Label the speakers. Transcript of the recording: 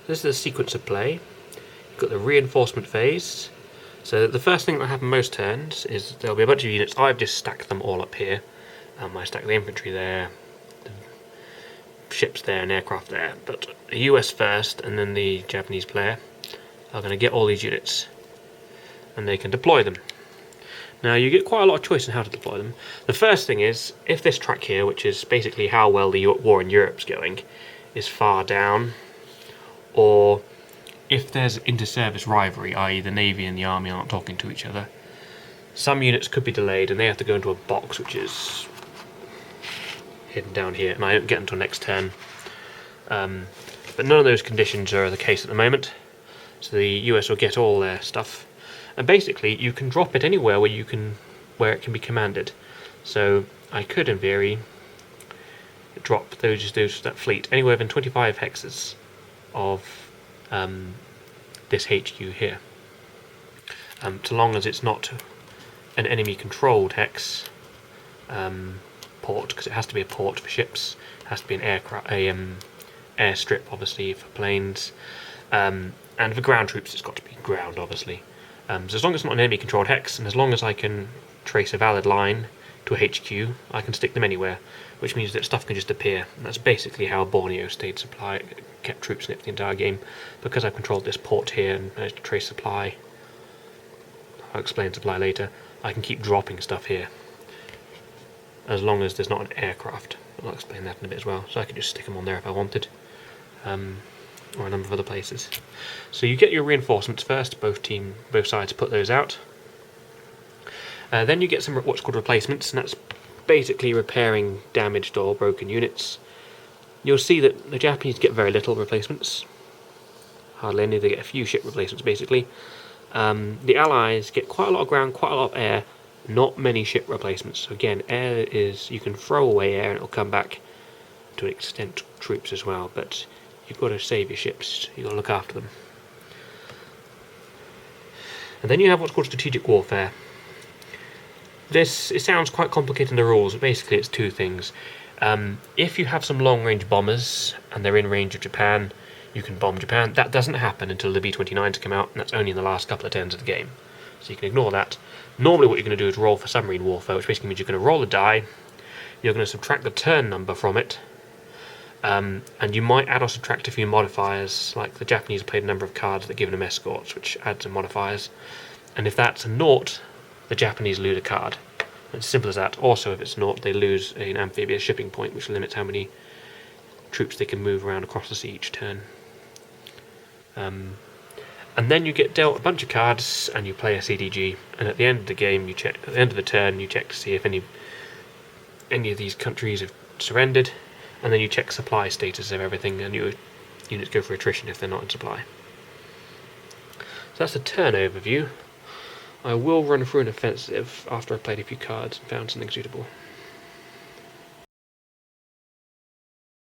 Speaker 1: This is the sequence of play. You've got the reinforcement phase. So the first thing that will happen most turns is there'll be a bunch of units. I've just stacked them all up here. I stacked the infantry there, the ships there, and aircraft there. But the US first, and then the Japanese player are going to get all these units, and they can deploy them. Now you get quite a lot of choice in how to deploy them. The first thing is, if this track here, which is basically how well the war in Europe's going, is far down, or if there's inter-service rivalry, i.e. the Navy and the Army aren't talking to each other, some units could be delayed and they have to go into a box which is hidden down here, and I don't get until next turn. But none of those conditions are the case at the moment, so the US will get all their stuff. And basically, you can drop it anywhere where it can be commanded. So I could, in theory, drop that fleet anywhere within 25 hexes of this HQ here, so long as it's not an enemy-controlled hex port, because it has to be a port for ships. It has to be an airstrip, obviously, for planes, and for ground troops, it's got to be ground, obviously. So as long as it's not an enemy-controlled hex, and as long as I can trace a valid line to a HQ, I can stick them anywhere, which means that stuff can just appear. And that's basically how Borneo stayed supply, kept troops in it the entire game, because I've controlled this port here and managed to trace supply. I'll explain supply later. I can keep dropping stuff here, as long as there's not an aircraft. I'll explain that in a bit as well. So I could just stick them on there if I wanted, or a number of other places. So you get your reinforcements first. Both sides put those out. Then you get some what's called replacements, and that's basically repairing damaged or broken units. You'll see that the Japanese get very little replacements, hardly any. They get a few ship replacements basically. The Allies get quite a lot of ground, quite a lot of air, not many ship replacements. So again, air is, you can throw away air and it'll come back to an extent, troops as well, but you've got to save your ships, you've got to look after them. And then you have what's called strategic warfare. It sounds quite complicated in the rules, but basically it's two things. If you have some long-range bombers and they're in range of Japan, you can bomb Japan. That doesn't happen until the B-29s come out, and that's only in the last couple of turns of the game. So you can ignore that. Normally what you're going to do is roll for submarine warfare, which basically means you're going to roll a die, you're going to subtract the turn number from it, and you might add or subtract a few modifiers, like the Japanese played a number of cards that give them escorts, which adds some modifiers. And if that's a naught, the Japanese lose a card. It's as simple as that. Also, if it's naught, they lose an amphibious shipping point, which limits how many troops they can move around across the sea each turn. And then you get dealt a bunch of cards, and you play a CDG. And at the end of the game, at the end of the turn, you check to see if any of these countries have surrendered, and then you check supply status of everything, and your units go for attrition if they're not in supply. So that's the turn overview. I will run through an offensive after I've played a few cards and found something suitable.